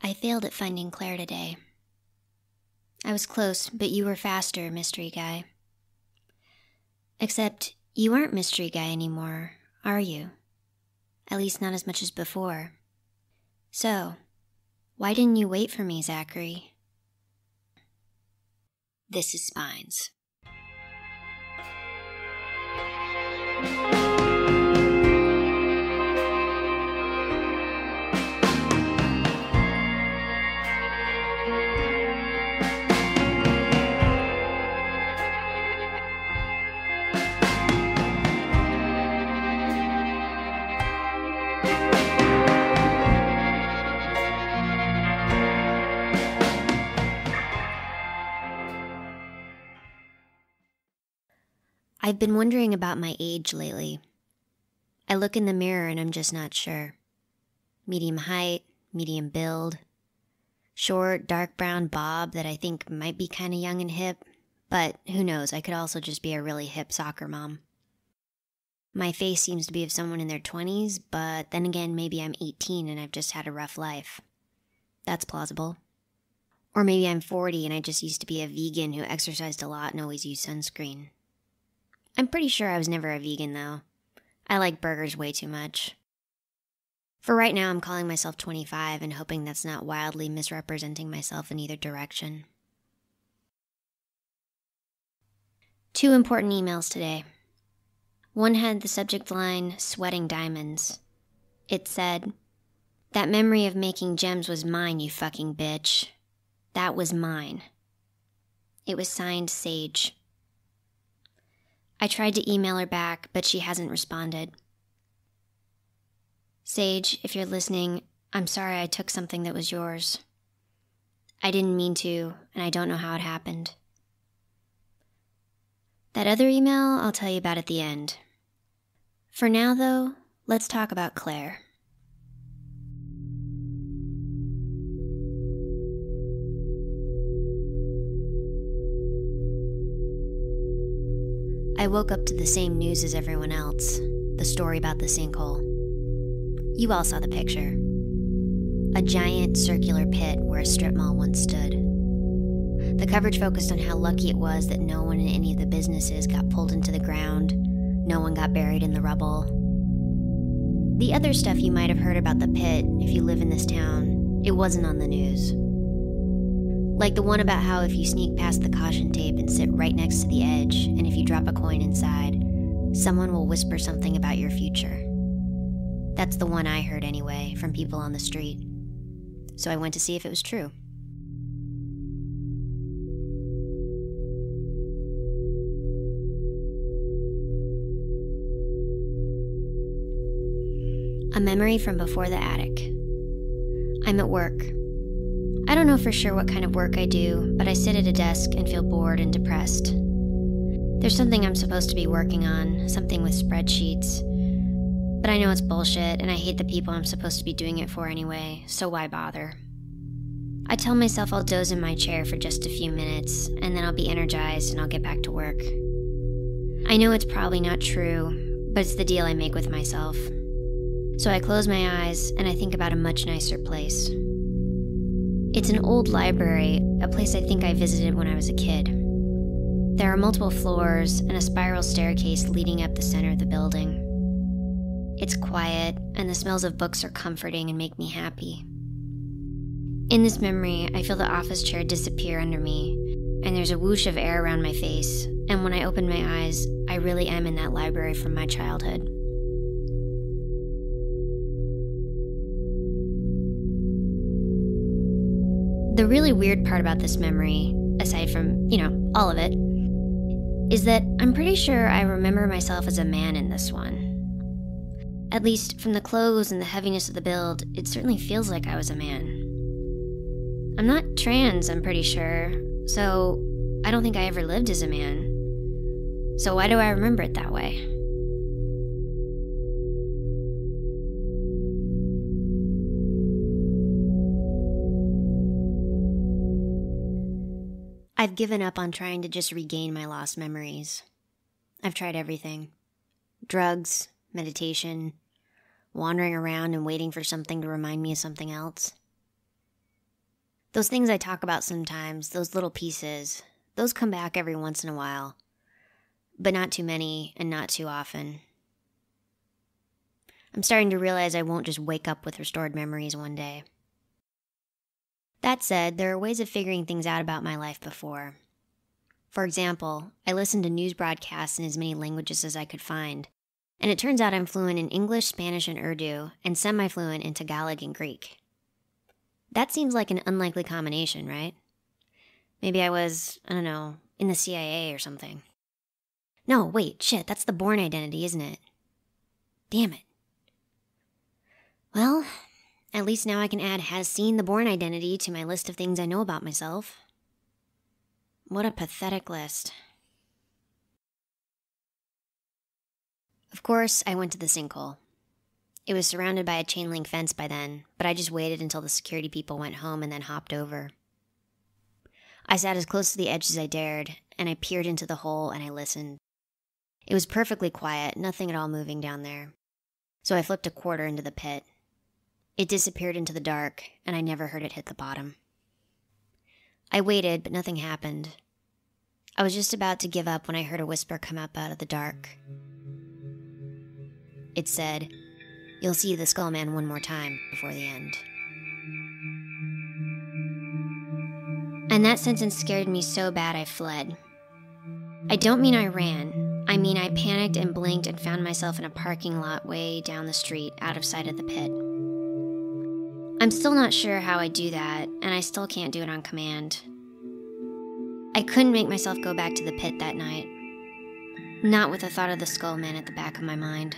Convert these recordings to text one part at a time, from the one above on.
I failed at finding Claire today. I was close, but you were faster, mystery guy. Except, you aren't mystery guy anymore, are you? At least not as much as before. So, why didn't you wait for me, Zachary? This is Spines. I've been wondering about my age lately. I look in the mirror and I'm just not sure. Medium height, medium build. Short, dark brown bob that I think might be kind of young and hip, but who knows, I could also just be a really hip soccer mom. My face seems to be of someone in their 20s, but then again, maybe I'm 18 and I've just had a rough life. That's plausible. Or maybe I'm 40 and I just used to be a vegan who exercised a lot and always used sunscreen. I'm pretty sure I was never a vegan, though. I like burgers way too much. For right now, I'm calling myself 25 and hoping that's not wildly misrepresenting myself in either direction. 2 important emails today. One had the subject line, "Sweating Diamonds." It said, "That memory of making gems was mine, you fucking bitch. That was mine." It was signed Sage. I tried to email her back, but she hasn't responded. Sage, if you're listening, I'm sorry I took something that was yours. I didn't mean to, and I don't know how it happened. That other email I'll tell you about at the end. For now, though, let's talk about Claire. I woke up to the same news as everyone else, the story about the sinkhole. You all saw the picture. A giant circular pit where a strip mall once stood. The coverage focused on how lucky it was that no one in any of the businesses got pulled into the ground, no one got buried in the rubble. The other stuff you might have heard about the pit if you live in this town, it wasn't on the news. Like the one about how if you sneak past the caution tape and sit right next to the edge, and if you drop a coin inside, someone will whisper something about your future. That's the one I heard anyway, from people on the street. So I went to see if it was true. A memory from before the attic. I'm at work. I don't know for sure what kind of work I do, but I sit at a desk and feel bored and depressed. There's something I'm supposed to be working on, something with spreadsheets. But I know it's bullshit, and I hate the people I'm supposed to be doing it for anyway, so why bother? I tell myself I'll doze in my chair for just a few minutes, and then I'll be energized and I'll get back to work. I know it's probably not true, but it's the deal I make with myself. So I close my eyes, and I think about a much nicer place. It's an old library, a place I think I visited when I was a kid. There are multiple floors and a spiral staircase leading up the center of the building. It's quiet, and the smells of books are comforting and make me happy. In this memory, I feel the office chair disappear under me, and there's a whoosh of air around my face, and when I open my eyes, I really am in that library from my childhood. The really weird part about this memory, aside from, all of it, is that I'm pretty sure I remember myself as a man in this one. At least, from the clothes and the heaviness of the build, it certainly feels like I was a man. I'm not trans, I'm pretty sure, so I don't think I ever lived as a man. So why do I remember it that way? I've given up on trying to just regain my lost memories. I've tried everything. Drugs, meditation, wandering around and waiting for something to remind me of something else. Those things I talk about sometimes, those little pieces, those come back every once in a while. But not too many and not too often. I'm starting to realize I won't just wake up with restored memories one day. That said, there are ways of figuring things out about my life before. For example, I listened to news broadcasts in as many languages as I could find, and it turns out I'm fluent in English, Spanish, and Urdu, and semi-fluent in Tagalog and Greek. That seems like an unlikely combination, right? Maybe I was, in the CIA or something. No, wait, shit, that's the Bourne identity, isn't it? Damn it. Well, at least now I can add has seen the Bourne identity to my list of things I know about myself. What a pathetic list. Of course, I went to the Sinkhole. It was surrounded by a chain link fence by then, but I just waited until the security people went home and then hopped over. I sat as close to the edge as I dared, and I peered into the hole and I listened. It was perfectly quiet, nothing at all moving down there. So I flipped a quarter into the pit. It disappeared into the dark, and I never heard it hit the bottom. I waited, but nothing happened. I was just about to give up when I heard a whisper come up out of the dark. It said, "You'll see the Skullman one more time before the end." And that sentence scared me so bad I fled. I don't mean I ran. I mean I panicked and blinked and found myself in a parking lot way down the street, out of sight of the pit. I'm still not sure how I do that, and I still can't do it on command. I couldn't make myself go back to the pit that night. Not with the thought of the Skullman at the back of my mind.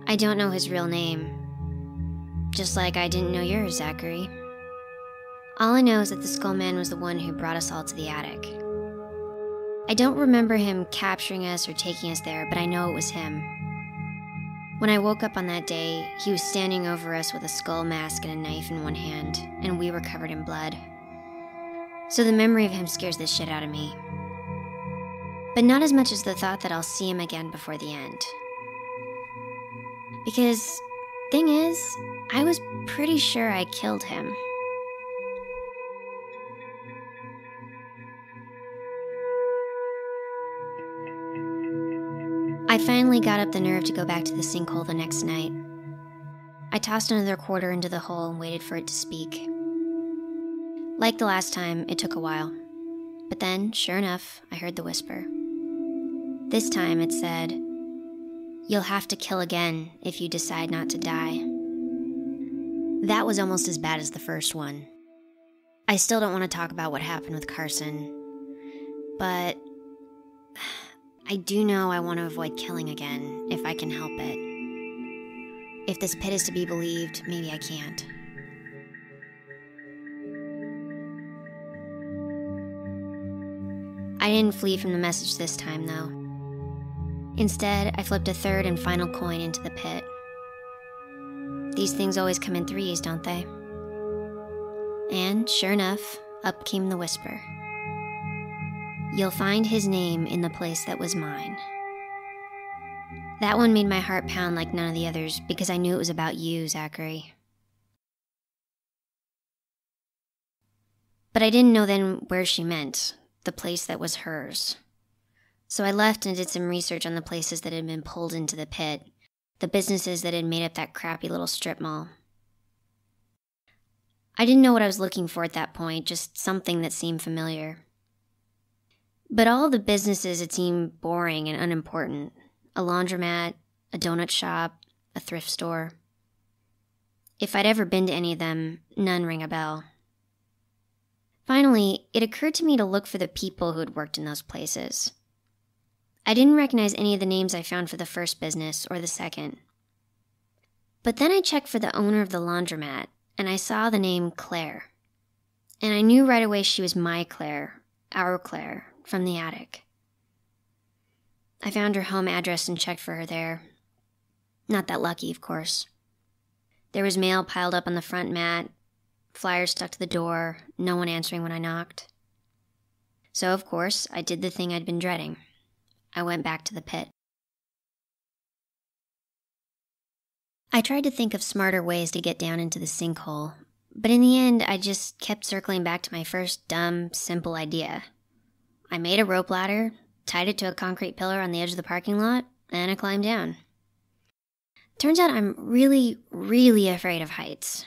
I don't know his real name. Just like I didn't know yours, Zachary. All I know is that the Skullman was the one who brought us all to the attic. I don't remember him capturing us or taking us there, but I know it was him. When I woke up on that day, he was standing over us with a skull mask and a knife in one hand, and we were covered in blood. So the memory of him scares the shit out of me. But not as much as the thought that I'll see him again before the end. Because, thing is, I was pretty sure I killed him. I finally got up the nerve to go back to the Sinkhole the next night. I tossed another quarter into the hole and waited for it to speak. Like the last time, it took a while. But then, sure enough, I heard the whisper. This time it said, "You'll have to kill again if you decide not to die." That was almost as bad as the first one. I still don't want to talk about what happened with Carson, but I do know I want to avoid killing again, if I can help it. If this pit is to be believed, maybe I can't. I didn't flee from the message this time, though. Instead, I flipped a third and final coin into the pit. These things always come in threes, don't they? And, sure enough, up came the whisper. "You'll find his name in the place that was mine." That one made my heart pound like none of the others because I knew it was about you, Zachary. But I didn't know then where she meant, the place that was hers. So I left and did some research on the places that had been pulled into the pit, the businesses that had made up that crappy little strip mall. I didn't know what I was looking for at that point, just something that seemed familiar. But all of the businesses had seemed boring and unimportant. A laundromat, a donut shop, a thrift store. If I'd ever been to any of them, none rang a bell. Finally, it occurred to me to look for the people who had worked in those places. I didn't recognize any of the names I found for the first business or the second. But then I checked for the owner of the laundromat, and I saw the name Clair. And I knew right away she was my Clair, our Clair, from the attic. I found her home address and checked for her there. Not that lucky, of course. There was mail piled up on the front mat, flyers stuck to the door, no one answering when I knocked. So, of course, I did the thing I'd been dreading. I went back to the pit. I tried to think of smarter ways to get down into the sinkhole, but in the end, I just kept circling back to my first dumb, simple idea. I made a rope ladder, tied it to a concrete pillar on the edge of the parking lot, and I climbed down. Turns out I'm really, really afraid of heights.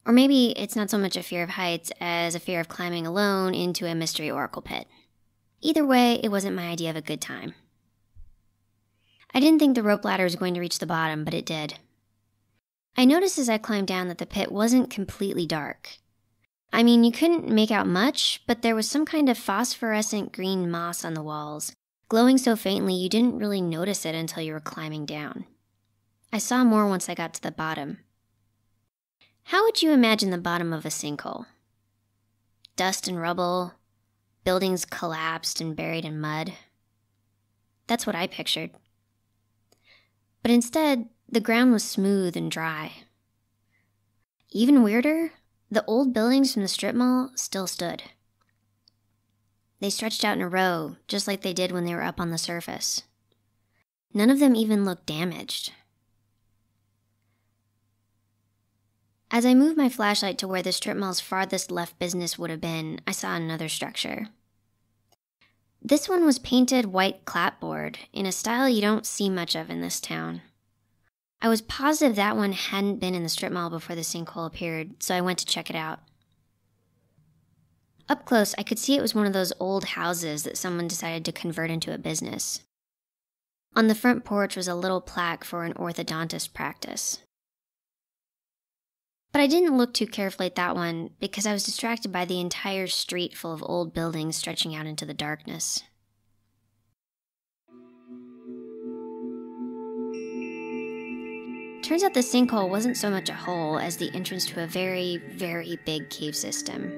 Or maybe it's not so much a fear of heights as a fear of climbing alone into a mystery oracle pit. Either way, it wasn't my idea of a good time. I didn't think the rope ladder was going to reach the bottom, but it did. I noticed as I climbed down that the pit wasn't completely dark. I mean, you couldn't make out much, but there was some kind of phosphorescent green moss on the walls, glowing so faintly you didn't really notice it until you were climbing down. I saw more once I got to the bottom. How would you imagine the bottom of a sinkhole? Dust and rubble, buildings collapsed and buried in mud. That's what I pictured. But instead, the ground was smooth and dry. Even weirder, the old buildings from the strip mall still stood. They stretched out in a row, just like they did when they were up on the surface. None of them even looked damaged. As I moved my flashlight to where the strip mall's farthest left business would have been, I saw another structure. This one was painted white clapboard, in a style you don't see much of in this town. I was positive that one hadn't been in the strip mall before the sinkhole appeared, so I went to check it out. Up close, I could see it was one of those old houses that someone decided to convert into a business. On the front porch was a little plaque for an orthodontist practice. But I didn't look too carefully at that one because I was distracted by the entire street full of old buildings stretching out into the darkness. Turns out the sinkhole wasn't so much a hole as the entrance to a very, very big cave system.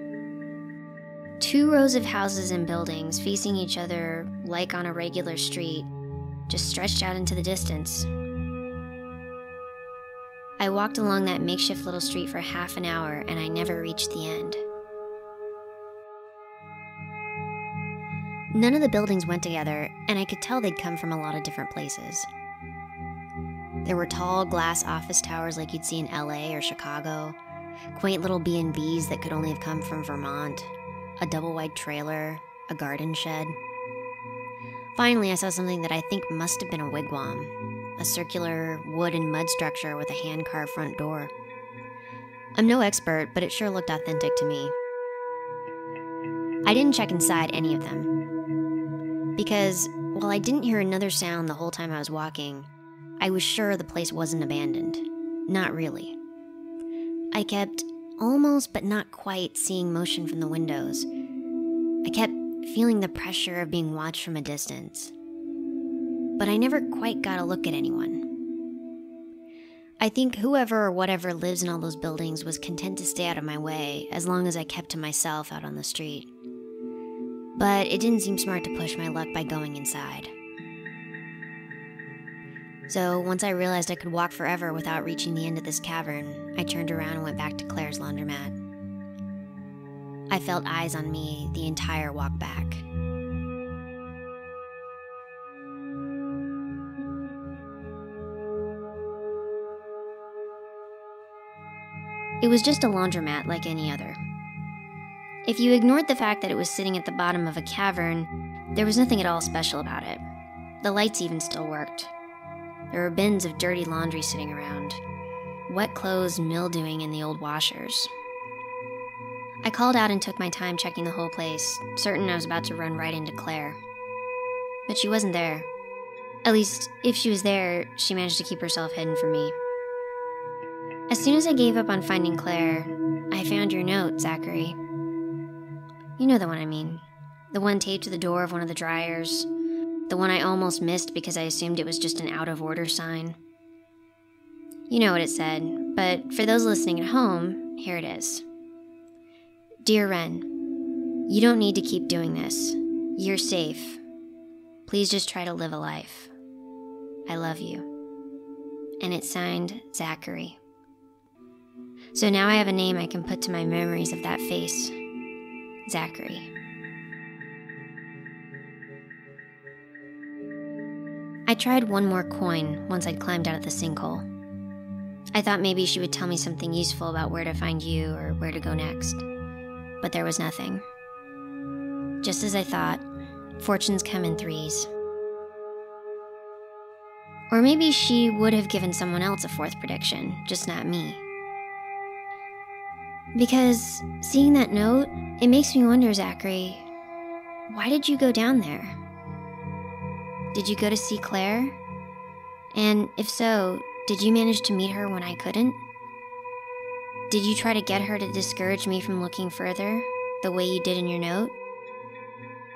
2 rows of houses and buildings facing each other like on a regular street, just stretched out into the distance. I walked along that makeshift little street for half an hour and I never reached the end. None of the buildings went together, and I could tell they'd come from a lot of different places. There were tall glass office towers like you'd see in LA or Chicago, quaint little B&Bs that could only have come from Vermont, a double-wide trailer, a garden shed. Finally, I saw something that I think must have been a wigwam, a circular wood and mud structure with a hand-carved front door. I'm no expert, but it sure looked authentic to me. I didn't check inside any of them, because while I didn't hear another sound the whole time I was walking, I was sure the place wasn't abandoned. Not really. I kept almost but not quite seeing motion from the windows. I kept feeling the pressure of being watched from a distance. But I never quite got a look at anyone. I think whoever or whatever lives in all those buildings was content to stay out of my way as long as I kept to myself out on the street. But it didn't seem smart to push my luck by going inside. So once I realized I could walk forever without reaching the end of this cavern, I turned around and went back to Claire's laundromat. I felt eyes on me the entire walk back. It was just a laundromat like any other. If you ignored the fact that it was sitting at the bottom of a cavern, there was nothing at all special about it. The lights even still worked. There were bins of dirty laundry sitting around, wet clothes mildewing in the old washers. I called out and took my time checking the whole place, certain I was about to run right into Claire. But she wasn't there. At least, if she was there, she managed to keep herself hidden from me. As soon as I gave up on finding Claire, I found your note, Zachary. You know the one I mean. The one taped to the door of one of the dryers. The one I almost missed because I assumed it was just an out-of-order sign. You know what it said, but for those listening at home, here it is. Dear Ren, you don't need to keep doing this. You're safe. Please just try to live a life. I love you. And it's signed, Zachary. So now I have a name I can put to my memories of that face. Zachary. I tried one more coin once I'd climbed out of the sinkhole. I thought maybe she would tell me something useful about where to find you or where to go next. But there was nothing. Just as I thought, fortunes come in threes. Or maybe she would have given someone else a fourth prediction, just not me. Because seeing that note, it makes me wonder, Zachary, why did you go down there? Did you go to see Claire? And if so, did you manage to meet her when I couldn't? Did you try to get her to discourage me from looking further, the way you did in your note?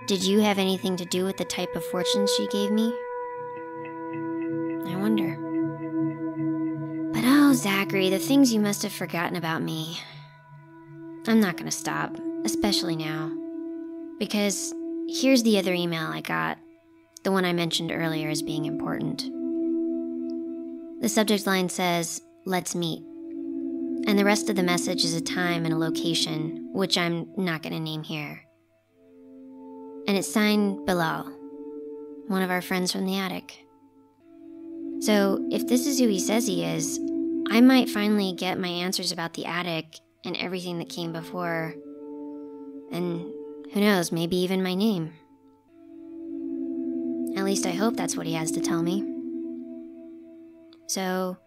Did you have anything to do with the type of fortunes she gave me? I wonder. But oh, Zachary, the things you must have forgotten about me. I'm not gonna stop, especially now. Because here's the other email I got, the one I mentioned earlier as being important. The subject line says, "Let's meet." And the rest of the message is a time and a location, which I'm not gonna name here. And it's signed Bilal, one of our friends from the attic. So if this is who he says he is, I might finally get my answers about the attic and everything that came before. And who knows, maybe even my name. At least I hope that's what he has to tell me. So,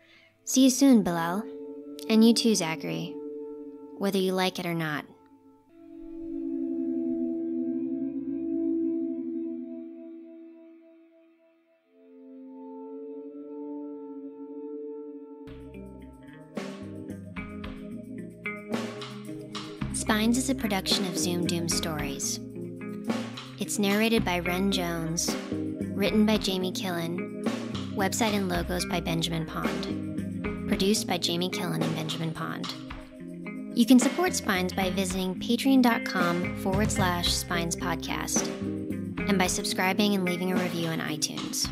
see you soon, Bilal. And you too, Zachary. Whether you like it or not. Spines is a production of Zoom Doom Stories. It's narrated by Ren Jones, written by Jamie Killen, website and logos by Benjamin Pond, produced by Jamie Killen and Benjamin Pond. You can support Spines by visiting patreon.com/Spines Podcast and by subscribing and leaving a review on iTunes.